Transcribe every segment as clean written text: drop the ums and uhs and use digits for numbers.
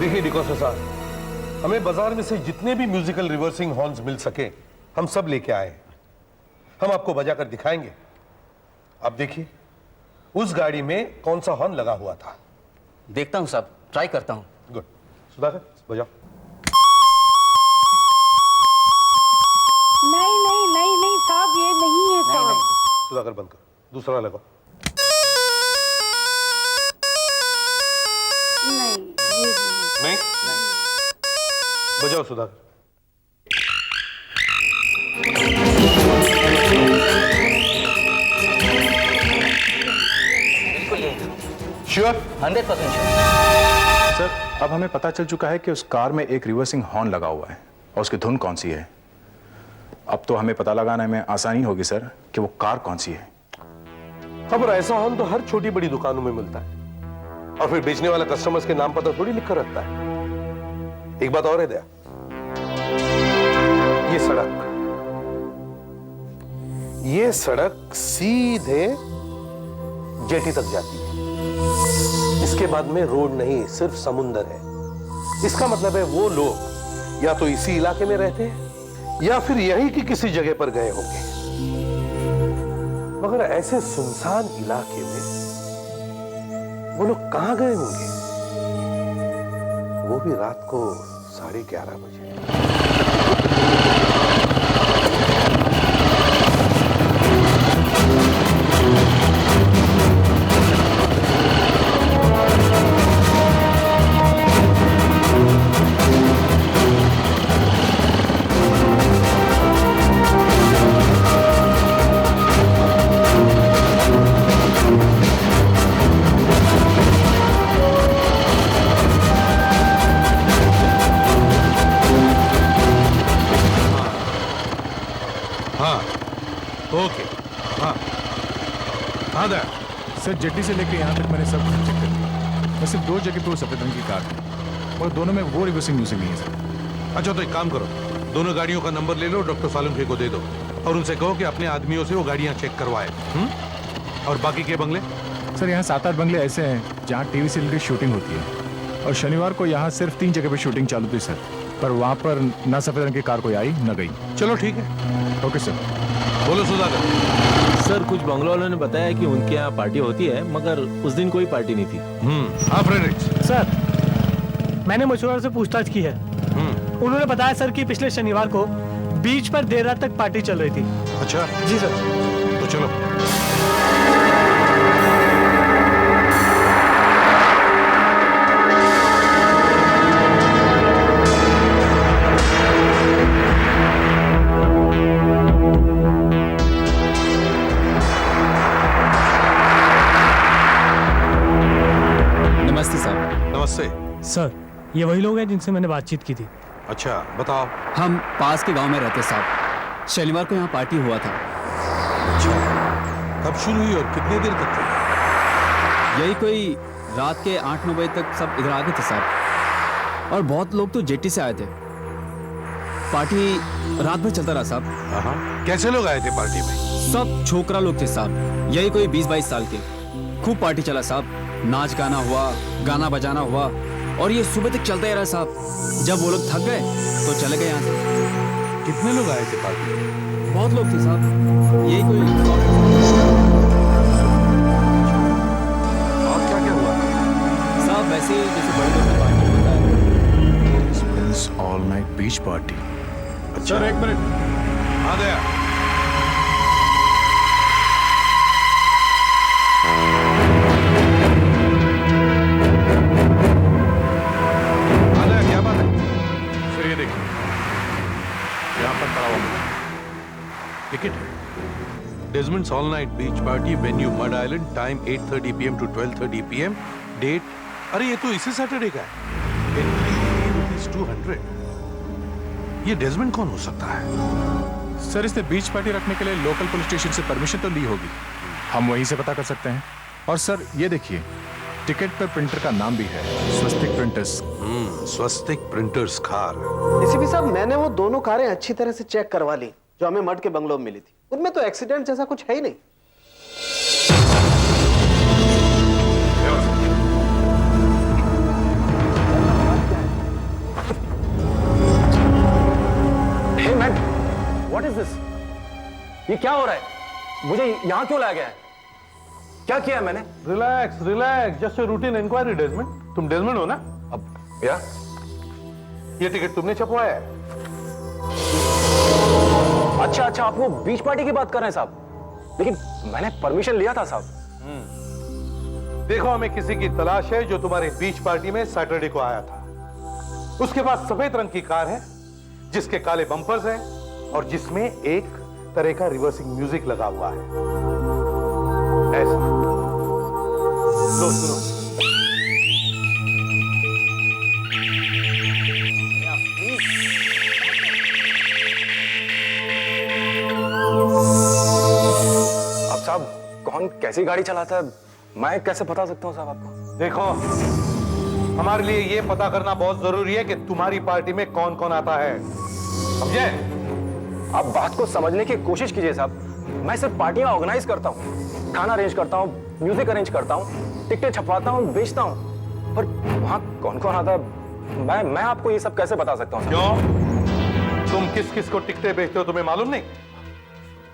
देखिए डिकोस्टा साहब, हमें बाजार में से जितने भी म्यूजिकल रिवर्सिंग हॉर्न्स मिल सके हम सब लेके आए हैं। हम आपको बजाकर दिखाएंगे। आप देखिए उस गाड़ी में कौन सा हॉर्न लगा हुआ था। देखता हूँ साहब, ट्राई करता हूँ। गुड, सुधाकर बजाओ। नहीं नहीं नहीं नहीं साहब, ये नहीं है साहब। सुधाकर बंद करो, दूसरा लगाओ। नहीं ये नहीं बजाओ सुधाकर। श्योर? 100% श्योर। सर, अब हमें पता चल चुका है कि उस कार में एक रिवर्सिंग हॉर्न लगा हुआ है और उसकी धुन कौन सी है। अब तो हमें पता लगाने में आसानी होगी सर कि वो कार कौन सी है। अब ऐसा हॉर्न तो हर छोटी बड़ी दुकानों में मिलता है और फिर बेचने वाला कस्टमर्स के नाम पता थोड़ी लिख कर रखता है। एक बात और है दया, ये सड़क सीधे जेटी तक जाती है। इसके बाद में रोड नहीं, सिर्फ समुंदर है। इसका मतलब है वो लोग या तो इसी इलाके में रहते हैं या फिर यहीं की किसी जगह पर गए होंगे। मगर ऐसे सुनसान इलाके में वो लोग कहां गए होंगे, वो भी रात को 11:30 बजे। ओके, हाँ हाँ दया। सर, जेटी से लेकर यहाँ तक मैंने सब कुछ चेक कर लिया। बस सिर्फ 2 जगह पे वो सफेद रंग की कार थी और दोनों में वो रिवर्सिंग म्यूजिक नहीं है सर। अच्छा तो एक काम करो, दोनों गाड़ियों का नंबर ले लो, डॉक्टर सालुंखे को दे दो और उनसे कहो कि अपने आदमियों से वो गाड़ियाँ चेक करवाए। और बाकी के बंगले? सर, यहाँ 7-8 बंगले ऐसे हैं जहाँ टीवी से रिलेटेड शूटिंग होती है और शनिवार को यहाँ सिर्फ 3 जगह पे शूटिंग चालू थी सर, पर वहाँ पर ना सफेद रंग की कार कोई आई न गई। चलो ठीक है। Okay sir. बोलो सुधाकर। सर, कुछ बंगलों वालों ने बताया कि उनके यहाँ पार्टी होती है, मगर उस दिन कोई पार्टी नहीं थी। हाँ फ्रेडरिक्स। सर, मैंने मशहूर से पूछताछ की है। उन्होंने बताया सर कि पिछले शनिवार को बीच पर देर रात तक पार्टी चल रही थी। अच्छा जी सर। तो चलो। नमस्ते साहब। नमस्ते। सर, ये वही लोग हैं जिनसे मैंने बातचीत की थी। अच्छा बताओ। हम पास के गांव में रहते साहब। शनिवार को यहाँ पार्टी हुआ था। अच्छा, कब शुरू हुई और कितने देर तक थी? यही कोई रात के 8-9 बजे तक सब इधर आ गए थे साहब, और बहुत लोग तो जेटी से आए थे। पार्टी रात भर चलता रहा साहब। हाँ, कैसे लोग आए थे पार्टी में? सब छोकरा लोग थे साहब, यही कोई 20-22 साल के। खूब पार्टी चला साहब, नाच गाना हुआ, गाना बजाना हुआ और ये सुबह तक चलता ही रहा साहब। जब वो लोग थक गए तो चले गए यहाँ से। कितने लोग आए थे पार्टी में? बहुत लोग थे साहब, यही कोई। और क्या क्या हुआ? साहब वैसे ही जैसे बड़े लोग की पार्टी होता है। All night beach party. अच्छा सर, 1 मिनट। हाँ दया। टिकट है। Desmond's all night beach party, venue Madh island, time 8:30 PM to 12:30 PM, date, अरे ये तो इसी सैटरडे का है। एंट्री ₹200। ये डेजमंड कौन हो सकता है? सर, इसने बीच पार्टी रखने के लिए लोकल पुलिस स्टेशन से परमिशन तो ली होगी, हम वहीं से पता कर सकते हैं। और सर ये देखिए, टिकट पर प्रिंटर का नाम भी है, स्वस्तिक प्रिंटर्स। स्वस्तिक प्रिंटर्स कार। एसीपी साहब, मैंने वो दोनों कारें अच्छी तरह से चेक करवा ली जो हमें मड के बंगलों में मिली थी। उनमें तो एक्सीडेंट जैसा कुछ है ही नहीं। ये क्या हो रहा है? मुझे यहाँ क्यों लाया गया है? क्या किया है मैंने? Relax relax, just a routine inquiry Desmond. तुम डेजमंड हो ना? अब या ये टिकट तुमने छपवाया है? अच्छा अच्छा, आप वो बीच पार्टी की बात कर रहे हैं साहब, लेकिन मैंने परमिशन लिया था साहब। देखो, हमें किसी की तलाश है जो तुम्हारी बीच पार्टी में सैटरडे को आया था। उसके पास सफेद रंग की कार है जिसके काले बम्पर्स हैं और जिसमें एक तरह का रिवर्सिंग म्यूजिक लगा हुआ है। ऐसा लो सुनो। अब साहब, कौन कैसी गाड़ी चलाता है मैं कैसे बता सकता हूँ साहब आपको? देखो, हमारे लिए यह पता करना बहुत जरूरी है कि तुम्हारी पार्टी में कौन कौन आता है, समझे? आप बात को समझने की कोशिश कीजिए साहब। मैं सिर्फ पार्टियां ऑर्गेनाइज करता हूँ, खाना अरेंज करता हूँ, म्यूजिक अरेंज करता हूँ, टिकटें छपवाता हूँ, बेचता हूँ, पर वहां कौन कौन आता है मैं आपको ये सब कैसे बता सकता हूँ? क्यों? तुम किस किस को टिकटें बेचते हो तुम्हें मालूम नहीं?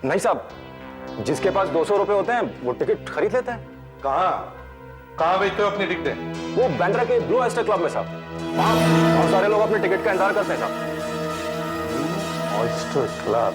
नहीं साहब, जिसके पास 200 रुपए होते हैं वो टिकट खरीद लेता है। कहाँ बेचते हो अपनी टिकटें? वो बैंड्रा के ब्लू ऑयस्टर क्लब में साहब। वहां बहुत सारे लोग अपने टिकट का इंतजार करते हैं साहब। Oyster club.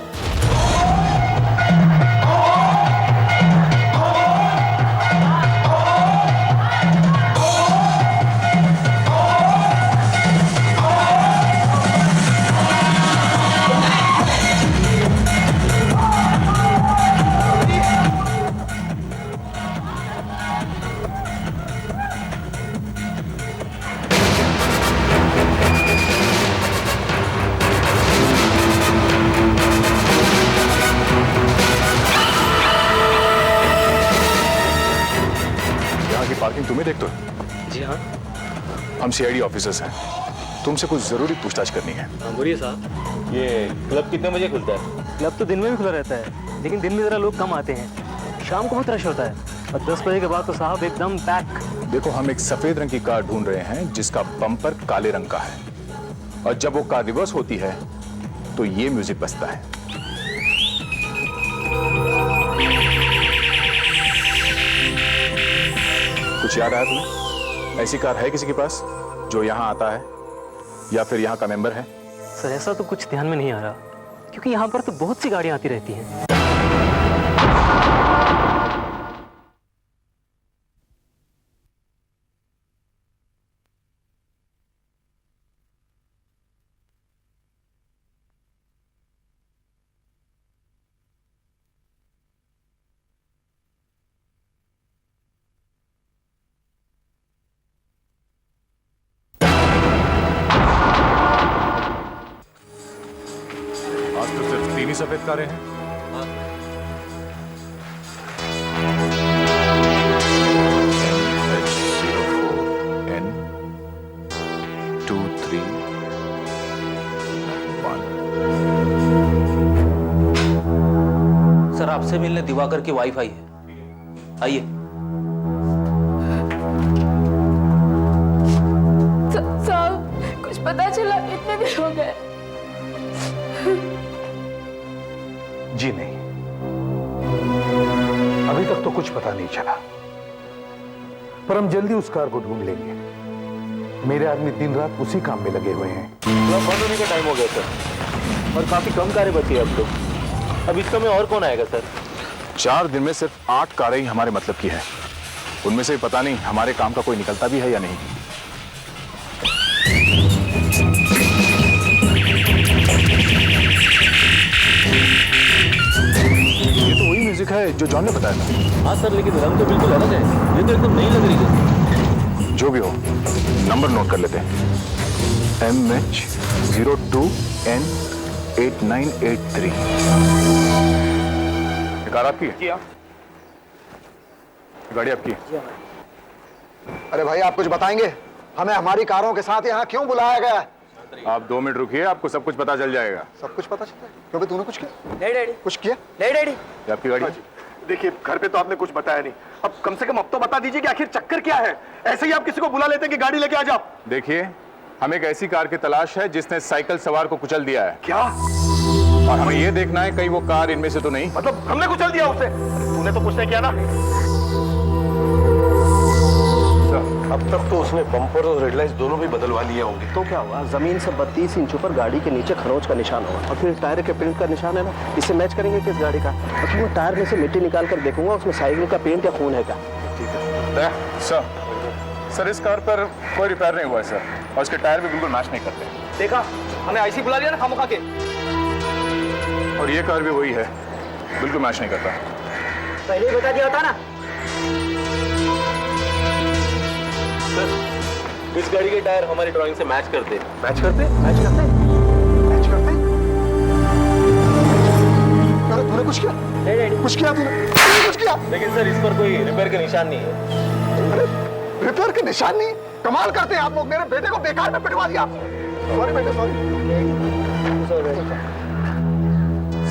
पार्किंग तुम्हें देखते हो? जी हाँ। हम सीआईडी ऑफिसर्स हैं, तुमसे कुछ जरूरी पूछताछ करनी है। बोलिए साहब। ये क्लब कितने बजे खुलता है? क्लब तो दिन में भी खुला रहता है, लेकिन दिन में जरा लोग कम आते हैं। शाम को बहुत रश होता है और 10 बजे के बाद तो साहब एकदम पैक। देखो, हम एक सफेद रंग की कार ढूंढ रहे हैं जिसका बम्पर काले रंग का है, और जब वो कार रिवर्स होती है तो ये म्यूजिक बजता है। कुछ याद आया तुम्हें? ऐसी कार है किसी के पास जो यहाँ आता है या फिर यहाँ का मेंबर है? सर ऐसा तो कुछ ध्यान में नहीं आ रहा, क्योंकि यहाँ पर तो बहुत सी गाड़ियाँ आती रहती हैं। आज तो सिर्फ 3 ही सफेद कारें हैं। सर, आपसे मिलने दिवाकर की वाइफ आई है, आइए। साहब कुछ पता चला? इतने दिन हो गए। जी नहीं, अभी तक तो कुछ पता नहीं चला, पर हम जल्दी उस कार को ढूंढ लेंगे। मेरे आदमी दिन रात उसी काम में लगे हुए हैं। क्लब बंद होने का टाइम हो गया सर, और काफी कम कारें बची है अब तो। अब इस समय और कौन आएगा सर? 4 दिन में सिर्फ 8 कारें ही हमारे मतलब की है। उनमें से पता नहीं हमारे काम का कोई निकलता भी है या नहीं। ये तो वही म्यूजिक है जो जॉन ने बताया था। हाँ सर, लेकिन रंग तो बिल्कुल अलग है, ये तो एकदम नई लग रही है। जो भी हो, नंबर नोट कर लेते हैं। MH02N8983। कार आपकी है? जी हाँ। गाड़ी आपकी है? अरे भाई, आप कुछ बताएंगे? हमें हमारी कारों के साथ यहाँ क्यों बुलाया गया है? आप 2 मिनट रुकिए, आपको सब कुछ पता चल जाएगा। सब कुछ पता चलता है? क्योंकि तूने कुछ किया? नहीं डैडी। कुछ किया? नहीं डैडी। ये आपकी गाड़ी है? देखिए, घर पे तो आपने कुछ बताया नहीं, अब कम से कम अब तो बता दीजिए कि आखिर चक्कर क्या है। ऐसे ही आप किसी को बुला लेते हैं कि गाड़ी लेके आ जाओ। देखिए, हमें एक ऐसी कार की तलाश है जिसने साइकिल सवार को कुचल दिया है। क्या? और हमें ये देखना है कहीं वो कार इनमें से तो नहीं। मतलब हमने कुचल दिया उसे? तूने तो कुछ नहीं किया ना। अब तक तो उसने बम्पर और रेड लाइट्स दोनों भी बदलवा लिए होंगे। तो क्या हुआ, जमीन से 32 इंच ऊपर गाड़ी के नीचे खरोंच का निशान होगा और फिर टायर के पेंट का निशान है ना, इससे मैच करेंगे किस गाड़ी का। और फिर मैं टायर में से मिट्टी निकाल कर देखूंगा उसमें साइकिल का पेंट या खून है क्या। सर इस कार पर कोई रिपेयर नहीं हुआ है सर, और इसके टायर भी बिल्कुल मैच नहीं करते। देखा, हमने आईसी बुला लिया ना खामोखा के। और ये कार भी वही है, बिल्कुल मैच नहीं करता। पहले ही बता दिया होता ना। इस गाड़ी के टायर हमारी ड्राइंग से मैच करते। मैच करते? तूने कुछ किया? कुछ किया तूने? कुछ किया? लेकिन सर इस पर कोई रिपेयर का निशान नहीं है। अरे रिपेयर के निशान नहीं? कमाल करते हैं आप लोग, मेरे बेटे को बेकार में पिटवा दिया। सॉरी बेटे, सॉरी।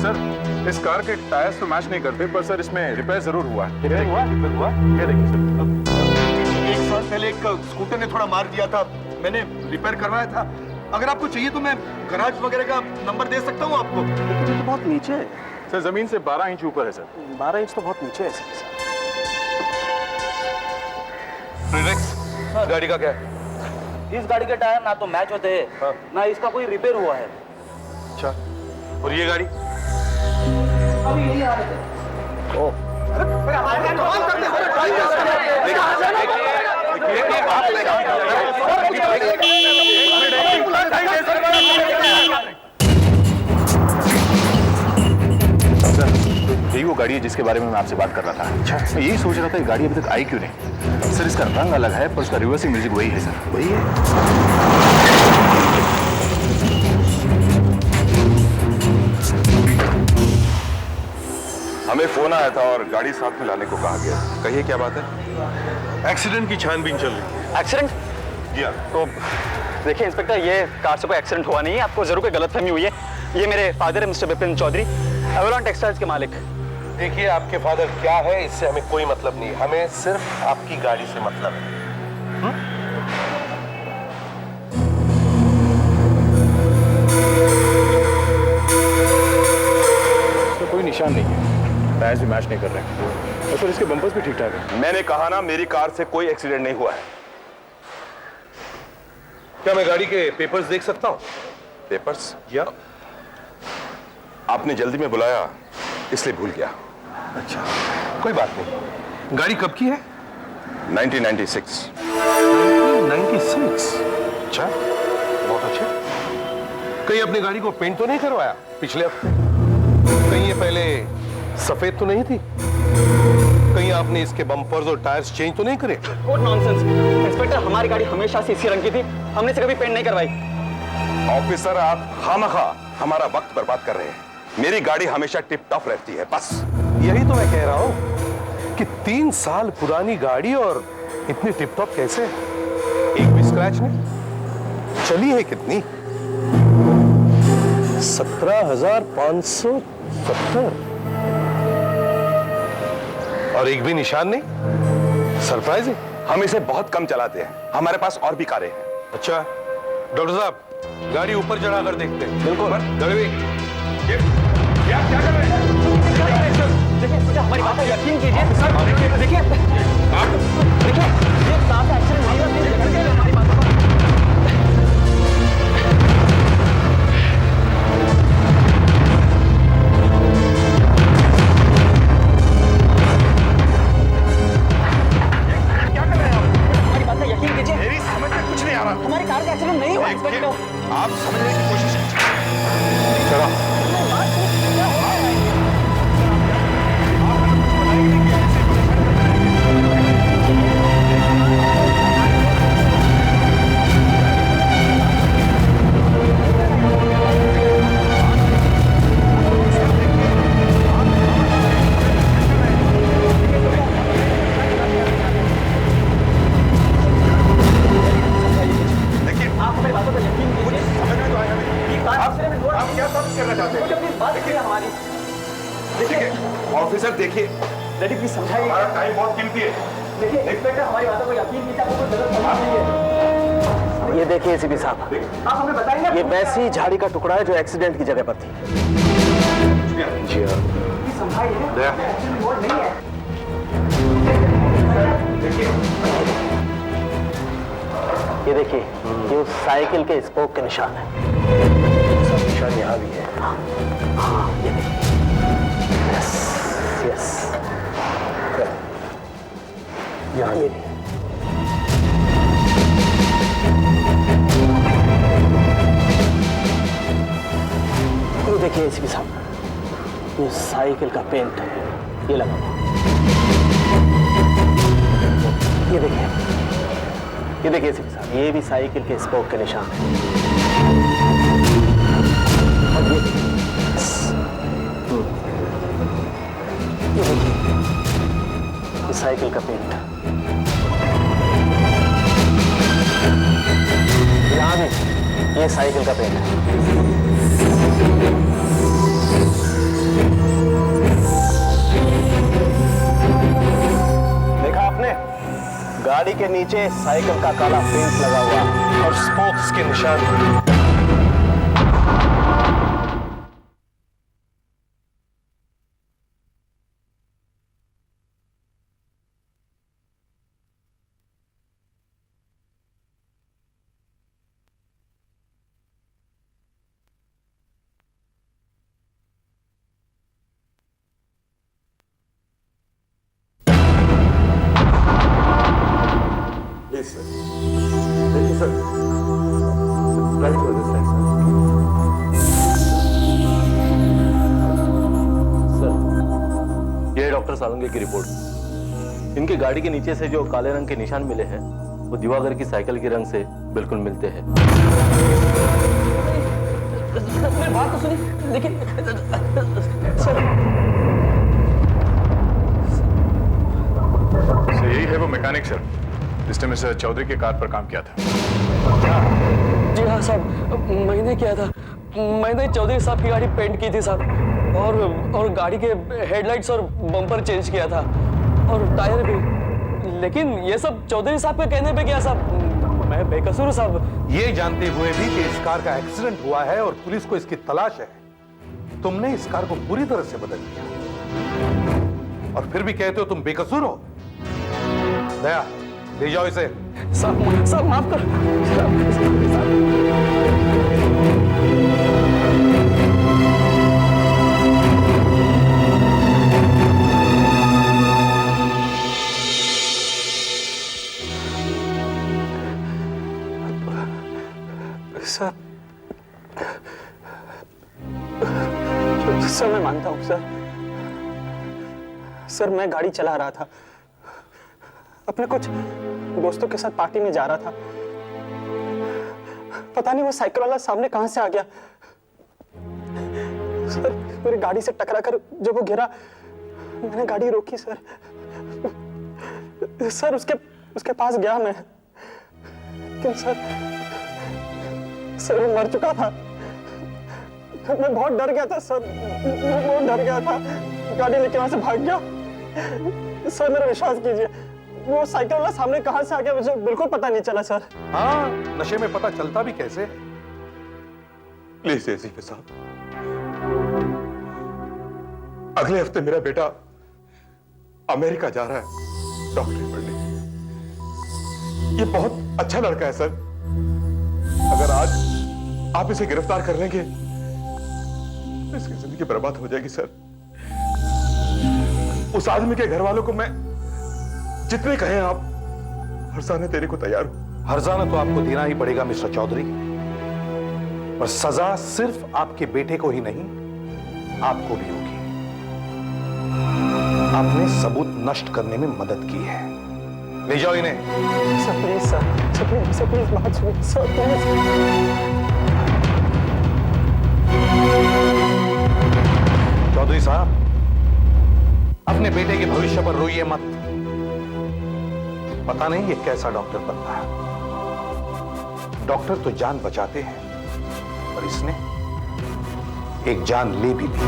सर इस कार के टायर्स तो मैच नहीं करते, पर सर इसमें रिपेयर जरूर हुआ है। रिपेयर हुआ? ये देखिए सर, एक साल पहले एक स्कूटर ने थोड़ा मार दिया था, मैंने रिपेयर करवाया था। अगर आपको चाहिए तो मैं गराज वगैरह का नंबर दे सकता हूँ आपको। लेकिन तो बहुत नीचे है सर, जमीन से 12 इंच ऊपर है सर। 12 इंच तो बहुत नीचे है सर। गाड़ी का क्या है? इस गाड़ी के टायर ना तो मैच होते हैं, ना इसका कोई रिपेयर हुआ है। अच्छा, और ये गाड़ी? अभी यही आ रहे थे। ओह, कमाल करते यही वो गाड़ी है जिसके बारे में मैं आपसे बात कर रहा था। अच्छा, मैं यही सोच रहा था कि गाड़ी अभी तक आई क्यों नहीं। सर इसका रंग अलग है पर उसका रिवर्सिंग म्यूजिक वही है सर, वही है। हमें फोन आया था और गाड़ी साथ में लाने को कहा गया। कहिए क्या बात है? एक्सीडेंट की छानबीन चल रही है। एक्सीडेंट? जी हाँ। तो देखिए इंस्पेक्टर, ये कार से कोई एक्सीडेंट हुआ नहीं है, आपको जरूर कोई गलतफहमी हुई है। ये मेरे फादर है mister Vipin Chaudhary, Avalon textiles के मालिक। देखिए आपके फादर क्या है इससे हमें कोई मतलब नहीं, हमें सिर्फ आपकी गाड़ी से मतलब है। तो कोई निशान नहीं है, टायर से मैच नहीं कर रहे हैं, और सर इसके बम्पर्स भी ठीक ठाक है। मैंने कहा ना, मेरी कार से कोई एक्सीडेंट नहीं हुआ है। क्या मैं गाड़ी के पेपर्स देख सकता हूँ? पेपर्स? या आपने जल्दी में बुलाया इसलिए भूल गया। अच्छा, कोई बात नहीं। गाड़ी कब की है? 1996। 96? अच्छा, बहुत अच्छा। कहीं अपनी गाड़ी को पेंट तो नहीं करवाया पिछले हफ्ते? कहीं ये पहले सफेद तो नहीं थी? कहीं आपने इसके बम्पर्स और टायर्स चेंज तो नहीं करे? व्हाट नॉनसेंस इंस्पेक्टर, हमारी गाड़ी हमेशा से इसी रंग की थी, हमने इसे कभी पेंट नहीं करवाई। ऑफिसर, आप खामखा हमारा वक्त बर्बाद कर रहे हैं। मेरी गाड़ी हमेशा टिप टॉप रहती है, बस। यही तो मैं कह रहा हूं कि 3 साल पुरानी गाड़ी और इतनी टिप टॉप कैसे? एक भी स्क्रैच नहीं? चली है कितनी? 17,570। और एक भी निशान नहीं? सरप्राइजिंग। हम इसे बहुत कम चलाते हैं, हमारे पास और भी कारें हैं। अच्छा, डॉक्टर साहब गाड़ी ऊपर चढ़ा कर देखते हैं। बिल्कुल। क्या कर रहे हैं? देखिए हमारी बात पर यकीन कीजिए। देखिए ये कार का एक्सीडेंट नहीं हुआ, हमारी बातों पर। क्या कर रहे हैं आप? हमारी बात पर यकीन कीजिए, मेरी समझ में कुछ नहीं आ रहा। हमारी कार का एक्सीडेंट नहीं हुआ इंस्पेक्टर। आप समझने की कोशिश कीजिए। चलो। ऑफिसर देखिए, लेडी प्लीज समझाइए, हमारा टाइम बहुत कीमती है। देखिए इंस्पेक्टर हमारी बातों को यकीन कीजिए, आपको कोई गलतफहमी नहीं है। ये देखिए एसीपी साहब, आप हमें बताएंगे ये वैसी झाड़ी का टुकड़ा है जो एक्सीडेंट की जगह पर थी। जी हाँ। दया। ये देखिए, ये उस साइकिल के स्पोक के निशान है। निशान यहाँ भी है। हाँ, ये देखिए। Yes, yes. यहाँ ये देखिए एसीपी साहब, ये साइकिल का पेंट है, ये लगा हुआ। ये देखिए एसीपी साहब, ये भी साइकिल के स्पोक के निशान है। और ये देखिए, ये साइकिल का पेंट। यहाँ भी ये साइकिल का पेंट है। देखा आपने, गाड़ी के नीचे साइकिल का काला पेंट लगा हुआ और स्पोक्स के निशान। डॉक्टर सालंगे की रिपोर्ट। इनकी गाड़ी के नीचे से जो काले रंग के निशान मिले हैं वो दिवाकर की साइकिल के रंग से बिल्कुल मिलते हैं। मेरी बात तो सुनिए, लेकिन सर यही है वो मैकेनिक सर जिसने मिस्टर चौधरी के कार पर काम किया था। जी हाँ साहब, मैंने किया था। मैंने चौधरी साहब की गाड़ी पेंट की थी साहब, और गाड़ी के हेडलाइट्स और बम्पर चेंज किया था और टायर भी। लेकिन ये सब चौधरी साहब के कहने पे किया साहब, मैं बेकसूर साहब। ये जानते हुए भी कि इस कार का एक्सीडेंट हुआ है और पुलिस को इसकी तलाश है, तुमने इस कार को पूरी तरह से बदल दिया और फिर भी कहते हो तुम बेकसूर हो। दया, ले जाओ इसे। साहब माफ कर। सर मैं मानता हूं सर मैं गाड़ी चला रहा था, अपने कुछ दोस्तों के साथ पार्टी में जा रहा था। पता नहीं वो साइकिल वाला सामने कहां से आ गया। सर मेरी गाड़ी से टकरा कर जब वो गिरा, मैंने गाड़ी रोकी सर। सर उसके पास गया मैं, लेकिन सर वो मर चुका था। मैं बहुत डर गया था सर, बहुत डर गया था। गाड़ी लेके वहां से भाग गया। सर मेरा विश्वास कीजिए, वो साइकिल वाला सामने कहां से आ गया मुझे बिल्कुल पता नहीं चला सर। हाँ, नशे में पता चलता भी कैसे। प्लीज एसीपी साहब, अगले हफ्ते मेरा बेटा अमेरिका जा रहा है डॉक्टरी पढ़ने। ये बहुत अच्छा लड़का है सर। अगर आज आप इसे गिरफ्तार कर लेंगे तो इसकी जिंदगी बर्बाद हो जाएगी सर। उस आदमी के घर वालों को मैं जितने कहें आप हर्जाना देने को तैयार हूं। हर्जाना तो आपको देना ही पड़ेगा मिस्टर चौधरी, और सजा सिर्फ आपके बेटे को ही नहीं आपको भी होगी। आपने सबूत नष्ट करने में मदद की है। ले जाओ इन्हें। सर प्लीज सर प्लीज बात सुनिए सर प्लीज। चौधरी साहब, अपने बेटे के भविष्य पर रोइए मत। पता नहीं ये कैसा डॉक्टर बनता है। डॉक्टर तो जान बचाते हैं, और इसने एक जान ले भी ली।